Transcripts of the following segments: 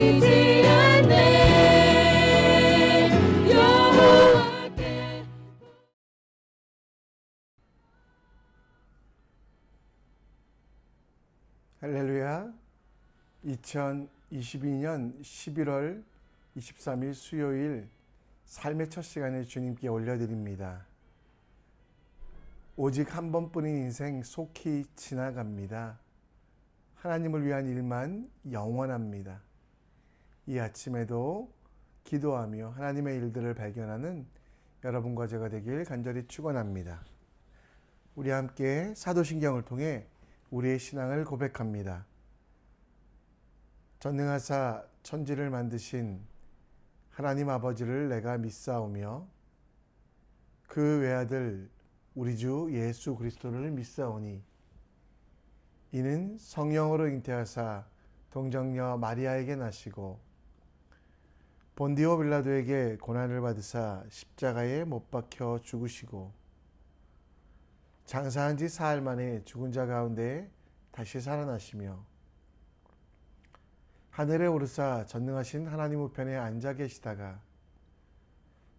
이지 않네 여호와께. 할렐루야. 2022년 11월 23일 수요일 삶의 첫 시간을 주님께 올려드립니다. 오직 한 번뿐인 인생 속히 지나갑니다. 하나님을 위한 일만 영원합니다. 이 아침에도 기도하며 하나님의 일들을 발견하는 여러분과 제가 되길 간절히 축원합니다. 우리 함께 사도신경을 통해 우리의 신앙을 고백합니다. 전능하사 천지를 만드신 하나님 아버지를 내가 믿사오며 그 외아들 우리 주 예수 그리스도를 믿사오니 이는 성령으로 잉태하사 동정녀 마리아에게 나시고 본디오 빌라도에게 고난을 받으사 십자가에 못 박혀 죽으시고 장사한 지 사흘 만에 죽은 자 가운데 다시 살아나시며 하늘에 오르사 전능하신 하나님 우편에 앉아 계시다가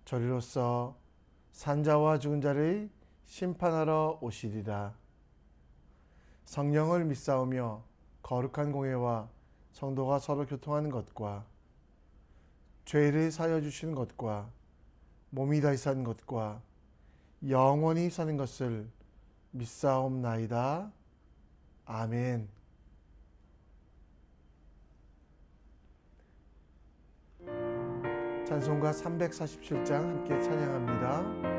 저리로서 산자와 죽은 자를 심판하러 오시리라. 성령을 믿사오며 거룩한 공회와 성도가 서로 교통하는 것과 죄를 사여 주시는 것과 몸이 다시 사는 것과 영원히 사는 것을 믿사옵나이다. 아멘. 찬송가 347장 함께 찬양합니다.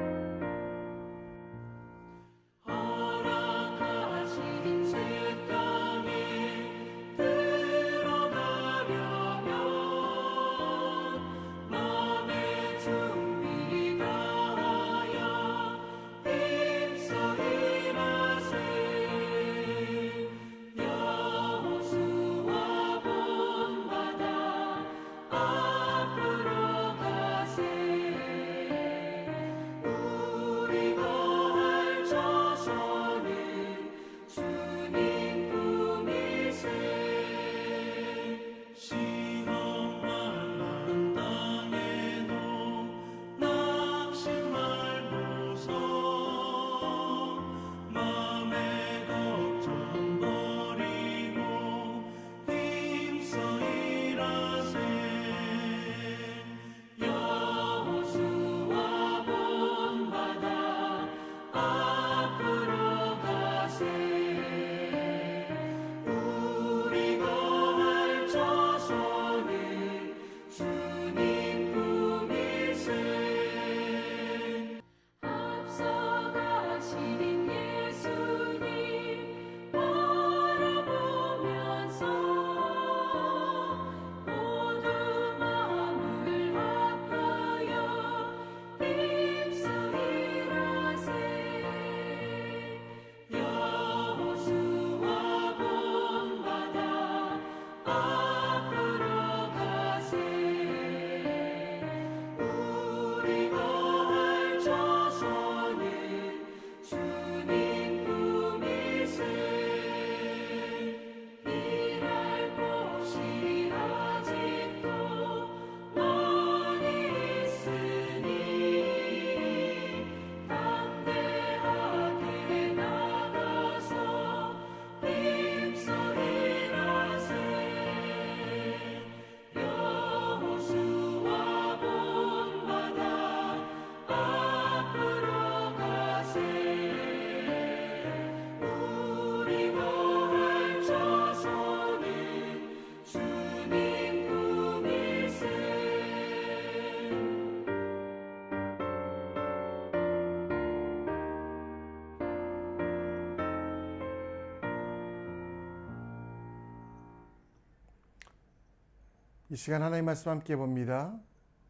이 시간 하나님 말씀 함께 봅니다.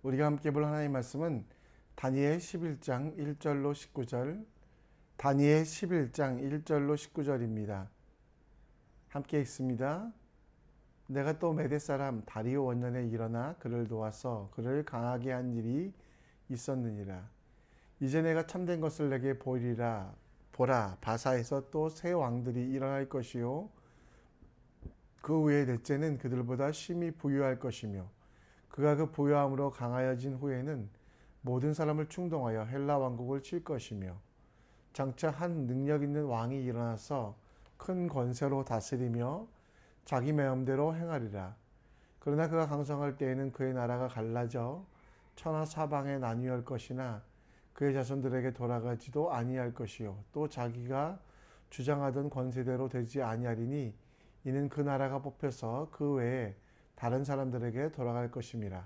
우리가 함께 볼 하나님 말씀은 다니엘 11장 1절로 19절, 다니엘 11장 1절로 19절입니다. 함께 읽습니다. 내가 또 메대 사람 다리오 원년에 일어나 그를 도와서 그를 강하게 한 일이 있었느니라. 이제 내가 참된 것을 내게 보이리라. 보라, 바사에서 또 새 왕들이 일어날 것이요 그 후에 넷째는 그들보다 심히 부유할 것이며 그가 그 부유함으로 강하여진 후에는 모든 사람을 충동하여 헬라 왕국을 칠 것이며 장차 한 능력 있는 왕이 일어나서 큰 권세로 다스리며 자기 마음대로 행하리라. 그러나 그가 강성할 때에는 그의 나라가 갈라져 천하 사방에 나뉘어올 것이나 그의 자손들에게 돌아가지도 아니할 것이요 또 자기가 주장하던 권세대로 되지 아니하리니 이는 그 나라가 뽑혀서 그 외에 다른 사람들에게 돌아갈 것임이라.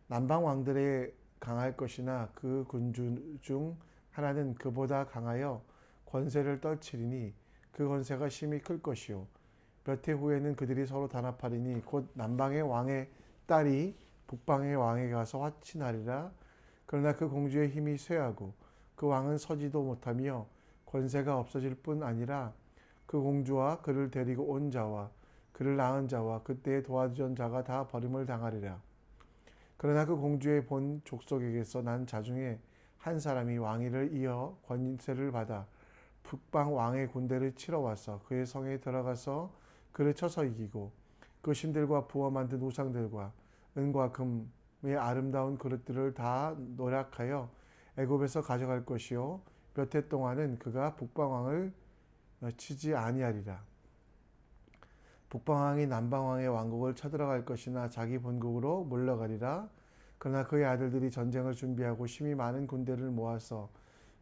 남방 왕들에 강할 것이나 그 군주 중 하나는 그보다 강하여 권세를 떨치리니 그 권세가 심히 클 것이요 몇 해 후에는 그들이 서로 단합하리니 곧 남방의 왕의 딸이 북방의 왕에 가서 화친하리라. 그러나 그 공주의 힘이 쇠하고 그 왕은 서지도 못하며 권세가 없어질 뿐 아니라 그 공주와 그를 데리고 온 자와 그를 낳은 자와 그때의 도와주던 자가 다 버림을 당하리라. 그러나 그 공주의 본 족속에게서 난 자 중에 한 사람이 왕위를 이어 권세를 받아 북방 왕의 군대를 치러 와서 그의 성에 들어가서 그를 쳐서 이기고 그 신들과 부어 만든 우상들과 은과 금의 아름다운 그릇들을 다 노략하여 애굽에서 가져갈 것이요 몇 해 동안은 그가 북방 왕을 치지 아니하리라. 북방 왕이 남방 왕의 왕국을 쳐들어갈 것이나 자기 본국으로 물러가리라. 그러나 그의 아들들이 전쟁을 준비하고 심히 많은 군대를 모아서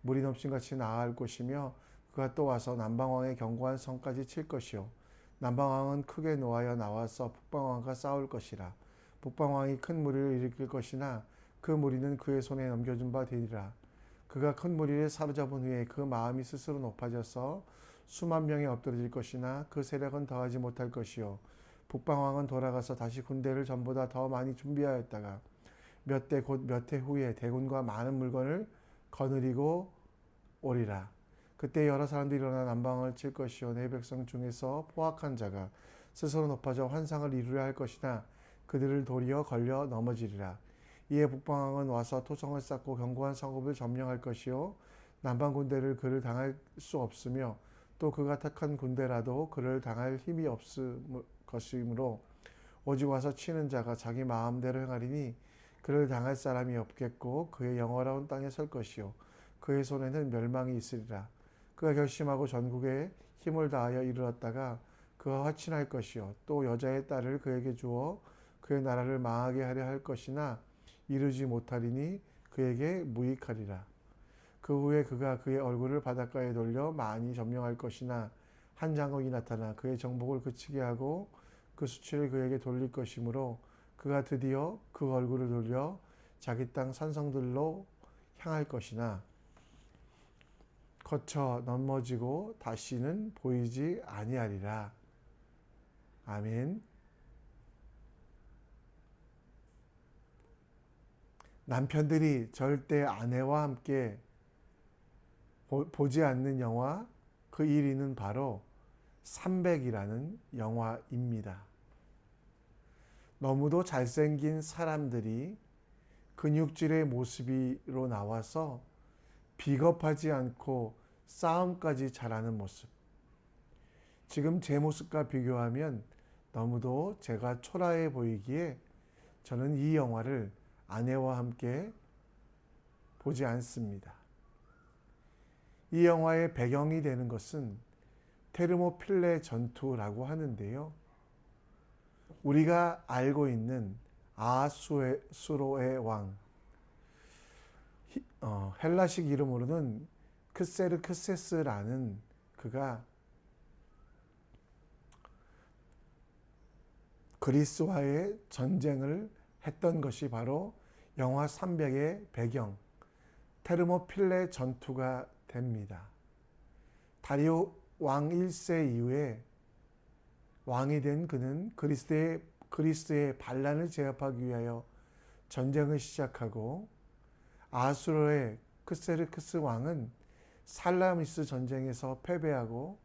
물이 넘친같이 나아갈 것이며 그가 또 와서 남방 왕의 견고한 성까지 칠 것이요 남방 왕은 크게 노하여 나와서 북방 왕과 싸울 것이라. 북방 왕이 큰 무리를 일으킬 것이나 그 무리는 그의 손에 넘겨준 바 되리라. 그가 큰 무리를 사로잡은 후에 그 마음이 스스로 높아져서 수만 명이 엎드러질 것이나 그 세력은 더하지 못할 것이요 북방 왕은 돌아가서 다시 군대를 전보다 더 많이 준비하였다가 몇 대 곧 몇 해 후에 대군과 많은 물건을 거느리고 오리라. 그때 여러 사람들이 일어나 남방을 칠 것이요 내 백성 중에서 포악한 자가 스스로 높아져 환상을 이루려 할 것이나 그들을 도리어 걸려 넘어지리라. 이에 북방왕은 와서 토성을 쌓고 견고한 성읍을 점령할 것이요 남방 군대를 그를 당할 수 없으며 또 그가 택한 군대라도 그를 당할 힘이 없을 것이므로 오직 와서 치는 자가 자기 마음대로 행하리니 그를 당할 사람이 없겠고 그의 영화로운 땅에 설 것이요 그의 손에는 멸망이 있으리라. 그가 결심하고 전국에 힘을 다하여 이르렀다가 그가 화친할 것이요 또 여자의 딸을 그에게 주어 그의 나라를 망하게 하려 할 것이나 이루지 못하리니 그에게 무익하리라. 그 후에 그가 그의 얼굴을 바닷가에 돌려 많이 점령할 것이나 한 장국이 나타나 그의 정복을 그치게 하고 그 수치를 그에게 돌릴 것이므로 그가 드디어 그 얼굴을 돌려 자기 땅 산성들로 향할 것이나 거쳐 넘어지고 다시는 보이지 아니하리라. 아멘. 남편들이 절대 아내와 함께 보지 않는 영화 그 1위는 바로 300이라는 영화입니다. 너무도 잘생긴 사람들이 근육질의 모습으로 나와서 비겁하지 않고 싸움까지 잘하는 모습. 지금 제 모습과 비교하면 너무도 제가 초라해 보이기에 저는 이 영화를 아내와 함께 보지 않습니다. 이 영화의 배경이 되는 것은 테르모필레 전투라고 하는데요. 우리가 알고 있는 아수로의 왕, 헬라식 이름으로는 크세르크세스라는 그가 그리스와의 전쟁을 했던 것이 바로 영화 300의 배경, 테르모필레 전투가 됩니다. 다리오 왕 1세 이후에 왕이 된 그는 그리스의 반란을 제압하기 위하여 전쟁을 시작하고 아수르의 크세르크스 왕은 살라미스 전쟁에서 패배하고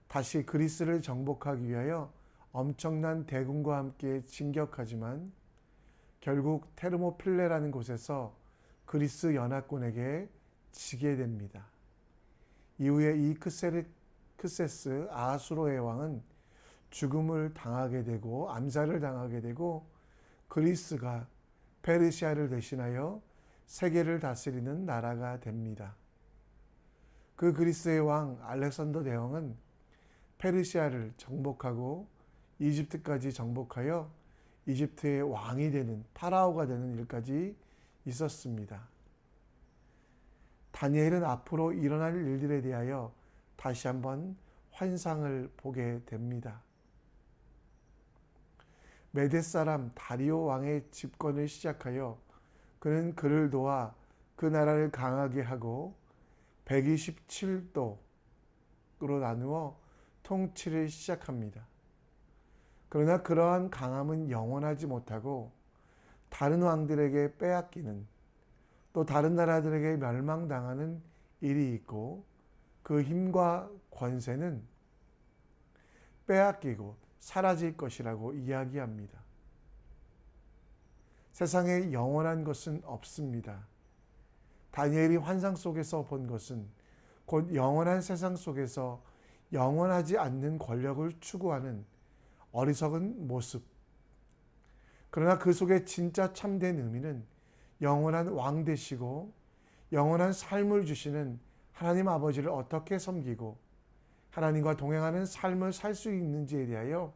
다시 그리스를 정복하기 위하여 엄청난 대군과 함께 진격하지만 결국 테르모필레라는 곳에서 그리스 연합군에게 지게 됩니다. 이후에 이 크세스 아수로의 왕은 죽음을 당하게 되고 암살을 당하게 되고 그리스가 페르시아를 대신하여 세계를 다스리는 나라가 됩니다. 그 그리스의 왕 알렉산더 대왕은 페르시아를 정복하고 이집트까지 정복하여 이집트의 왕이 되는 파라오가 되는 일까지 있었습니다. 다니엘은 앞으로 일어날 일들에 대하여 다시 한번 환상을 보게 됩니다. 메데 사람 다리오 왕의 집권을 시작하여 그는 그를 도와 그 나라를 강하게 하고 127도로 나누어 통치를 시작합니다. 그러나 그러한 강함은 영원하지 못하고 다른 왕들에게 빼앗기는, 또 다른 나라들에게 멸망당하는 일이 있고 그 힘과 권세는 빼앗기고 사라질 것이라고 이야기합니다. 세상에 영원한 것은 없습니다. 다니엘이 환상 속에서 본 것은 곧 영원한 세상 속에서 영원하지 않는 권력을 추구하는 어리석은 모습. 그러나 그 속에 진짜 참된 의미는 영원한 왕 되시고 영원한 삶을 주시는 하나님 아버지를 어떻게 섬기고 하나님과 동행하는 삶을 살 수 있는지에 대하여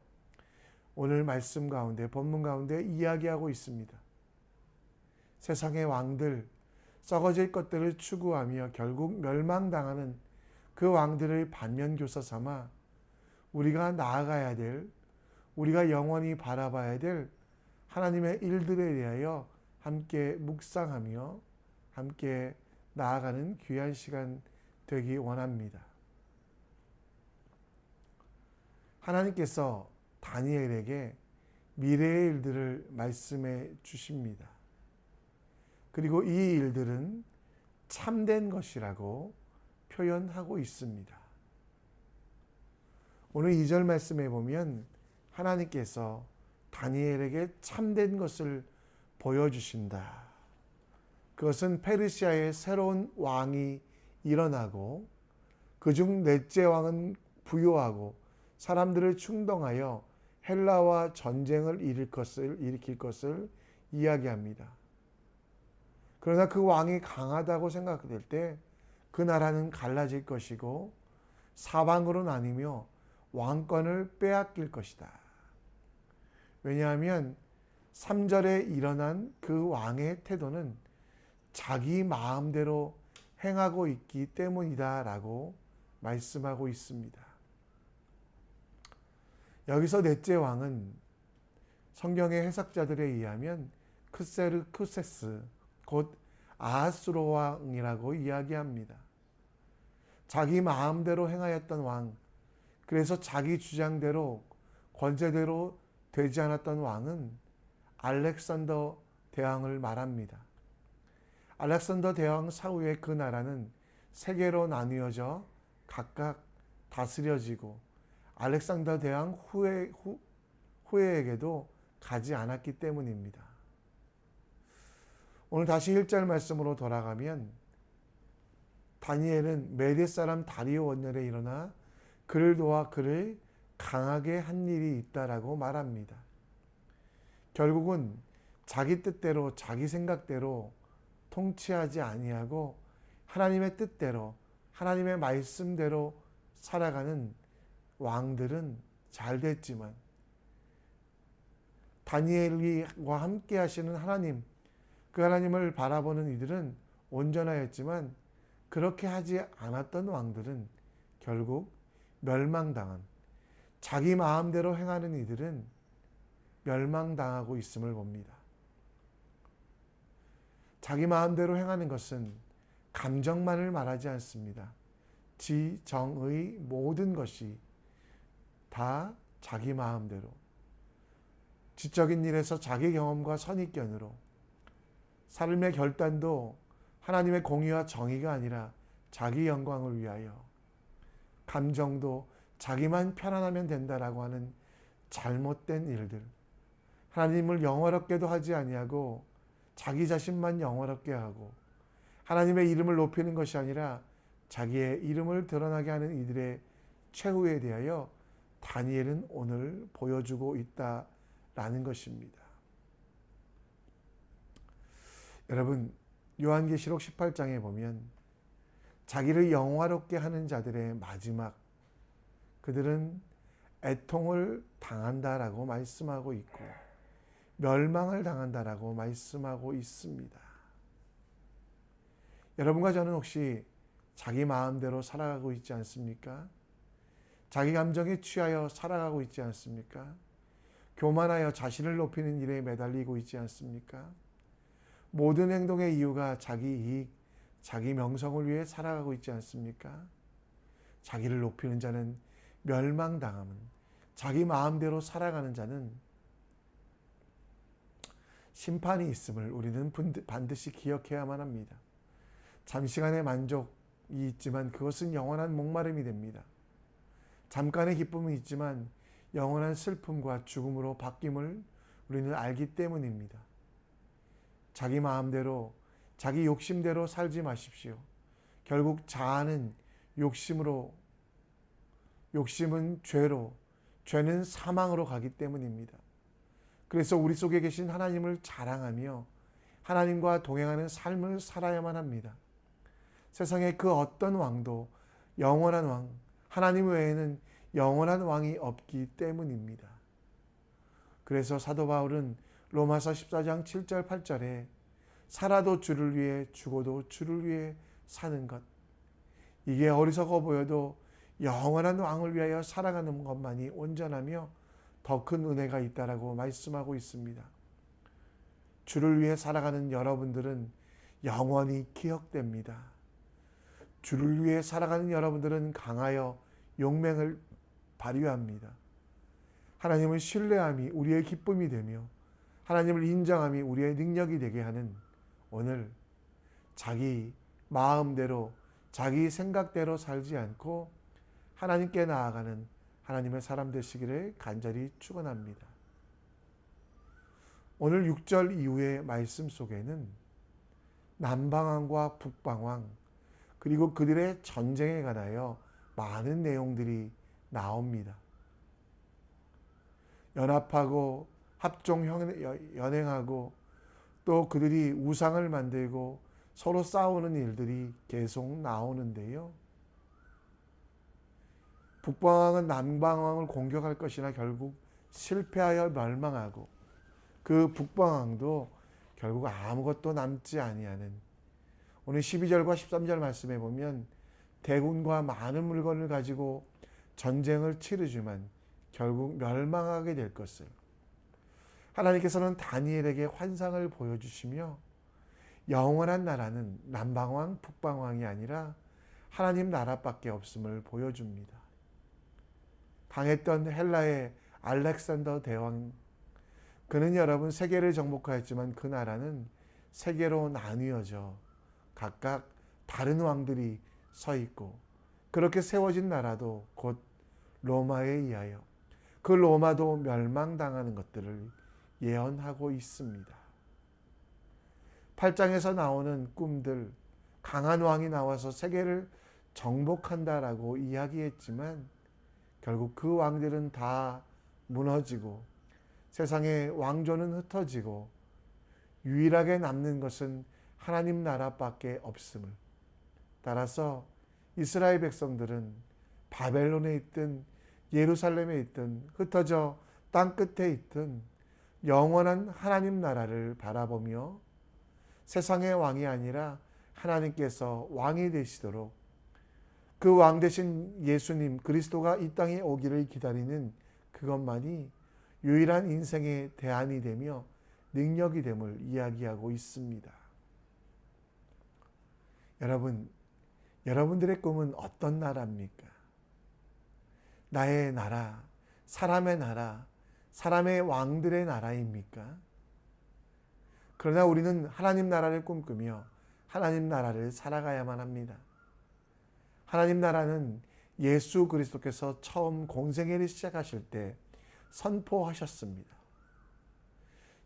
오늘 말씀 가운데, 본문 가운데 이야기하고 있습니다. 세상의 왕들, 썩어질 것들을 추구하며 결국 멸망당하는 그 왕들을 반면교사 삼아 우리가 나아가야 될, 우리가 영원히 바라봐야 될 하나님의 일들에 대하여 함께 묵상하며 함께 나아가는 귀한 시간 되기 원합니다. 하나님께서 다니엘에게 미래의 일들을 말씀해 주십니다. 그리고 이 일들은 참된 것이라고 표현하고 있습니다. 오늘 2절 말씀에 보면 하나님께서 다니엘에게 참된 것을 보여주신다. 그것은 페르시아의 새로운 왕이 일어나고 그중 넷째 왕은 부요하고 사람들을 충동하여 헬라와 전쟁을 일으킬 것을 이야기합니다. 그러나 그 왕이 강하다고 생각될 때 그 나라는 갈라질 것이고 사방으로 나뉘며 왕권을 빼앗길 것이다. 왜냐하면 3절에 일어난 그 왕의 태도는 자기 마음대로 행하고 있기 때문이다라고 말씀하고 있습니다. 여기서 넷째 왕은 성경의 해석자들에 의하면 크세르크세스 곧 아하스로 왕이라고 이야기합니다. 자기 마음대로 행하였던 왕, 그래서 자기 주장대로 권세대로 되지 않았던 왕은 알렉산더 대왕을 말합니다. 알렉산더 대왕 사후에 그 나라는 세 개로 나뉘어져 각각 다스려지고 알렉산더 대왕 후에에게도 가지 않았기 때문입니다. 오늘 다시 1절 말씀으로 돌아가면 다니엘은 메대 사람 다리오 원년에 일어나 그를 도와 그를 강하게 한 일이 있다라고 말합니다. 결국은 자기 뜻대로 자기 생각대로 통치하지 아니하고 하나님의 뜻대로 하나님의 말씀대로 살아가는 왕들은 잘 됐지만 다니엘과 함께 하시는 하나님, 그 하나님을 바라보는 이들은 온전하였지만 그렇게 하지 않았던 왕들은 결국 멸망당한, 자기 마음대로 행하는 이들은 멸망당하고 있음을 봅니다. 자기 마음대로 행하는 것은 감정만을 말하지 않습니다. 지, 정, 의 모든 것이 다 자기 마음대로, 지적인 일에서 자기 경험과 선입견으로, 삶의 결단도 하나님의 공의와 정의가 아니라 자기 영광을 위하여, 감정도 자기만 편안하면 된다라고 하는 잘못된 일들, 하나님을 영화롭게도 하지 아니하고 자기 자신만 영화롭게 하고 하나님의 이름을 높이는 것이 아니라 자기의 이름을 드러나게 하는 이들의 최후에 대하여 다니엘은 오늘 보여주고 있다라는 것입니다. 여러분, 요한계시록 18장에 보면 자기를 영화롭게 하는 자들의 마지막, 그들은 애통을 당한다라고 말씀하고 있고 멸망을 당한다라고 말씀하고 있습니다. 여러분과 저는 혹시 자기 마음대로 살아가고 있지 않습니까? 자기 감정에 취하여 살아가고 있지 않습니까? 교만하여 자신을 높이는 일에 매달리고 있지 않습니까? 모든 행동의 이유가 자기 이익, 자기 명성을 위해 살아가고 있지 않습니까? 자기를 높이는 자는 멸망당함은, 자기 마음대로 살아가는 자는 심판이 있음을 우리는 반드시 기억해야만 합니다. 잠시간의 만족이 있지만 그것은 영원한 목마름이 됩니다. 잠깐의 기쁨은 있지만 영원한 슬픔과 죽음으로 바뀜을 우리는 알기 때문입니다. 자기 마음대로, 자기 욕심대로 살지 마십시오. 결국 자아는 욕심은 죄로, 죄는 사망으로 가기 때문입니다. 그래서 우리 속에 계신 하나님을 자랑하며 하나님과 동행하는 삶을 살아야만 합니다. 세상에 그 어떤 왕도 영원한 왕, 하나님 외에는 영원한 왕이 없기 때문입니다. 그래서 사도 바울은 로마서 14장 7절 8절에 살아도 주를 위해 죽어도 주를 위해 사는 것, 이게 어리석어 보여도 영원한 왕을 위하여 살아가는 것만이 온전하며 더 큰 은혜가 있다라고 말씀하고 있습니다. 주를 위해 살아가는 여러분들은 영원히 기억됩니다. 주를 위해 살아가는 여러분들은 강하여 용맹을 발휘합니다. 하나님을 신뢰함이 우리의 기쁨이 되며 하나님을 인정함이 우리의 능력이 되게 하는 오늘, 자기 마음대로 자기 생각대로 살지 않고 하나님께 나아가는 하나님의 사람 되시기를 간절히 축원합니다. 오늘 6절 이후의 말씀 속에는 남방왕과 북방왕, 그리고 그들의 전쟁에 관하여 많은 내용들이 나옵니다. 연합하고 합종 연행하고 또 그들이 우상을 만들고 서로 싸우는 일들이 계속 나오는데요. 북방왕은 남방왕을 공격할 것이나 결국 실패하여 멸망하고 그 북방왕도 결국 아무것도 남지 아니하는, 오늘 12절과 13절 말씀에 보면 대군과 많은 물건을 가지고 전쟁을 치르지만 결국 멸망하게 될 것을 하나님께서는 다니엘에게 환상을 보여주시며 영원한 나라는 남방왕 북방왕이 아니라 하나님 나라밖에 없음을 보여줍니다. 강했던 헬라의 알렉산더 대왕, 그는 여러분 세계를 정복하였지만 그 나라는 세계로 나뉘어져 각각 다른 왕들이 서 있고, 그렇게 세워진 나라도 곧 로마에 의하여 그 로마도 멸망당하는 것들을 예언하고 있습니다. 8장에서 나오는 꿈들, 강한 왕이 나와서 세계를 정복한다라고 이야기했지만 결국 그 왕들은 다 무너지고 세상의 왕조는 흩어지고 유일하게 남는 것은 하나님 나라밖에 없음을, 따라서 이스라엘 백성들은 바벨론에 있든 예루살렘에 있든 흩어져 땅끝에 있든 영원한 하나님 나라를 바라보며 세상의 왕이 아니라 하나님께서 왕이 되시도록 그 왕 되신 예수님 그리스도가 이 땅에 오기를 기다리는 그것만이 유일한 인생의 대안이 되며 능력이 됨을 이야기하고 있습니다. 여러분, 여러분들의 꿈은 어떤 나라입니까? 나의 나라, 사람의 나라, 사람의 왕들의 나라입니까? 그러나 우리는 하나님 나라를 꿈꾸며 하나님 나라를 살아가야만 합니다. 하나님 나라는 예수 그리스도께서 처음 공생애를 시작하실 때 선포하셨습니다.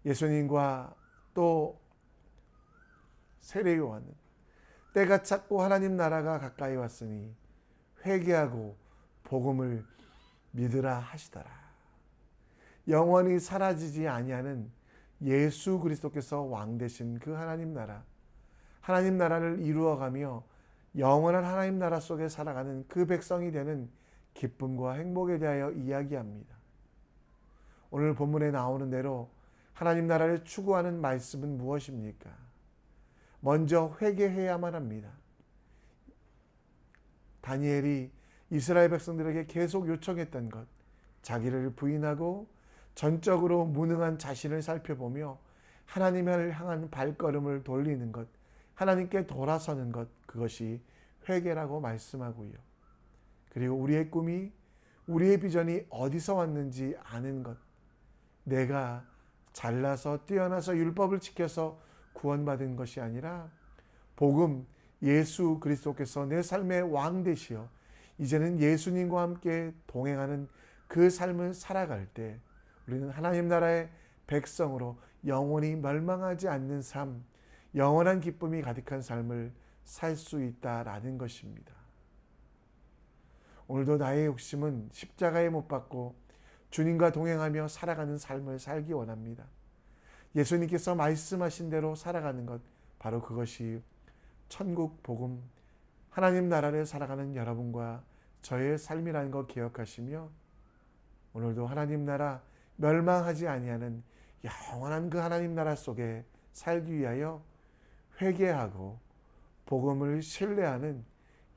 예수님과 또 세례 요한은 때가 찼고 하나님 나라가 가까이 왔으니 회개하고 복음을 믿으라 하시더라. 영원히 사라지지 아니하는 예수 그리스도께서 왕 되신 그 하나님 나라, 하나님 나라를 이루어가며 영원한 하나님 나라 속에 살아가는 그 백성이 되는 기쁨과 행복에 대하여 이야기합니다. 오늘 본문에 나오는 대로 하나님 나라를 추구하는 말씀은 무엇입니까? 먼저 회개해야만 합니다. 다니엘이 이스라엘 백성들에게 계속 요청했던 것, 자기를 부인하고 전적으로 무능한 자신을 살펴보며 하나님을 향한 발걸음을 돌리는 것, 하나님께 돌아서는 것, 그것이 회개라고 말씀하고요. 그리고 우리의 꿈이, 우리의 비전이 어디서 왔는지 아는 것, 내가 잘나서 뛰어나서 율법을 지켜서 구원받은 것이 아니라 복음, 예수 그리스도께서 내 삶의 왕 되시어 이제는 예수님과 함께 동행하는 그 삶을 살아갈 때 우리는 하나님 나라의 백성으로 영원히 멸망하지 않는 삶, 영원한 기쁨이 가득한 삶을 살 수 있다라는 것입니다. 오늘도 나의 욕심은 십자가에 못 박고 주님과 동행하며 살아가는 삶을 살기 원합니다. 예수님께서 말씀하신 대로 살아가는 것, 바로 그것이 천국 복음, 하나님 나라를 살아가는 여러분과 저의 삶이라는 것 기억하시며 오늘도 하나님 나라 멸망하지 아니하는 영원한 그 하나님 나라 속에 살기 위하여 회개하고 복음을 신뢰하는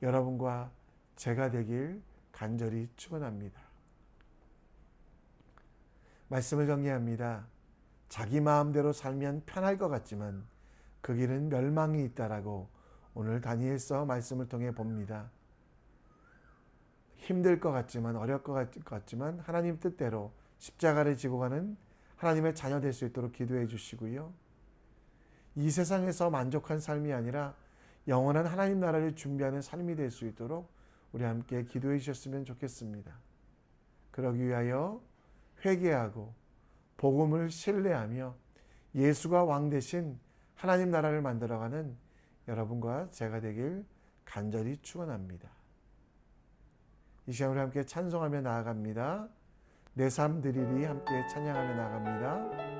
여러분과 제가 되길 간절히 축원합니다. 말씀을 정리합니다. 자기 마음대로 살면 편할 것 같지만 그 길은 멸망이 있다라고 오늘 다니엘서 말씀을 통해 봅니다. 힘들 것 같지만 어려울 것 같지만 하나님 뜻대로 십자가를 지고 가는 하나님의 자녀 될 수 있도록 기도해 주시고요. 이 세상에서 만족한 삶이 아니라 영원한 하나님 나라를 준비하는 삶이 될 수 있도록 우리 함께 기도해 주셨으면 좋겠습니다. 그러기 위하여 회개하고 복음을 신뢰하며 예수가 왕 되신 하나님 나라를 만들어가는 여러분과 제가 되길 간절히 축원합니다. 이 시간 우리 함께 찬송하며 나아갑니다. 내 삶 드리리 함께 찬양하며 나아갑니다.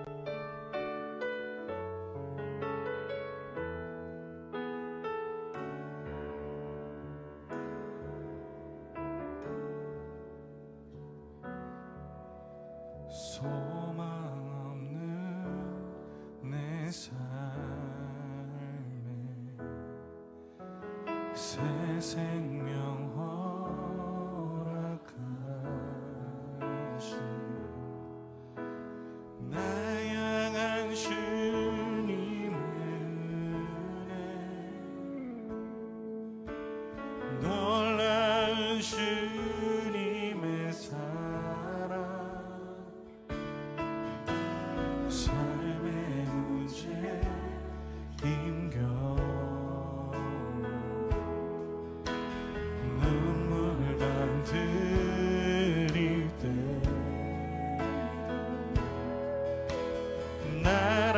소망 없는 내 삶에 새 생명 허락하신 나 향한 주님의 은혜 놀라운 주님의 사랑 삶의 문제 힘겨워 눈물 담들일 때 날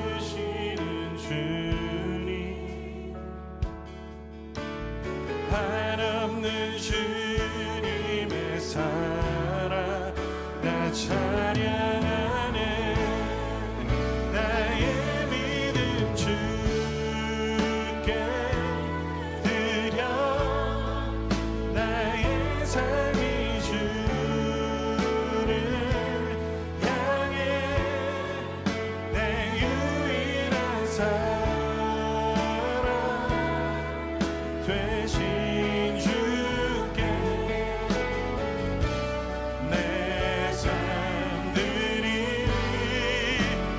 알아주시는 주님 한없는 주님의 사랑 나 찬양하네 나의 믿음 주께 드려 나의 삶이 주를 향해 내 유일한 사랑 되신 주께 내 삶 드리리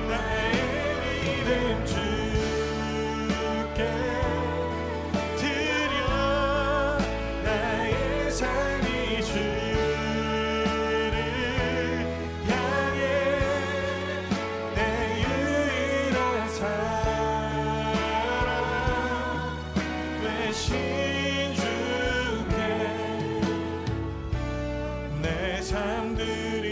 나의 믿음 주께 드려 나의 삶이 주를 향해 내 유일한 사랑 되신 주께 내 삶 드리리.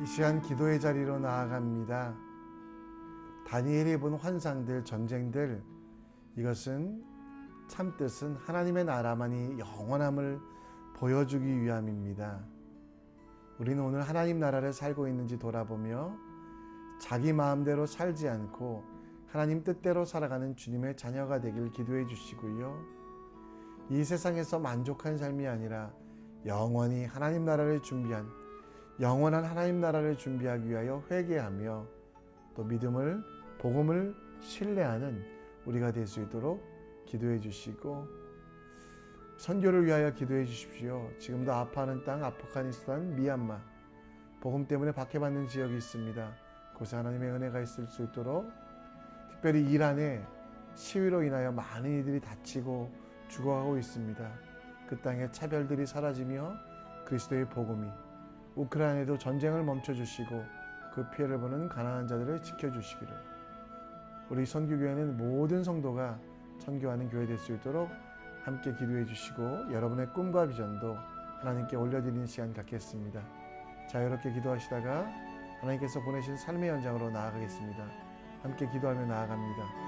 이 시간 기도의 자리로 나아갑니다. 다니엘이 본 환상들, 전쟁들, 이것은 참뜻은 하나님의 나라만이 영원함을 보여주기 위함입니다. 우리는 오늘 하나님 나라를 살고 있는지 돌아보며 자기 마음대로 살지 않고 하나님 뜻대로 살아가는 주님의 자녀가 되길 기도해 주시고요. 이 세상에서 만족한 삶이 아니라 영원히 하나님 나라를 준비한, 영원한 하나님 나라를 준비하기 위하여 회개하며 또 믿음을, 복음을 신뢰하는 우리가 될 수 있도록 기도해 주시고, 선교를 위하여 기도해 주십시오. 지금도 아파하는 땅 아프가니스탄, 미얀마, 복음 때문에 박해받는 지역이 있습니다. 곳에 하나님의 은혜가 있을 수 있도록, 특별히 이란에 시위로 인하여 많은 이들이 다치고 죽어가고 있습니다. 그 땅의 차별들이 사라지며 그리스도의 복음이, 우크라이나에도 전쟁을 멈춰주시고 그 피해를 보는 가난한 자들을 지켜주시기를, 우리 선교교회는 모든 성도가 선교하는 교회 될 수 있도록 함께 기도해 주시고, 여러분의 꿈과 비전도 하나님께 올려드리는 시간 갖겠습니다. 자유롭게 기도하시다가 하나님께서 보내신 삶의 현장으로 나아가겠습니다. 함께 기도하며 나아갑니다.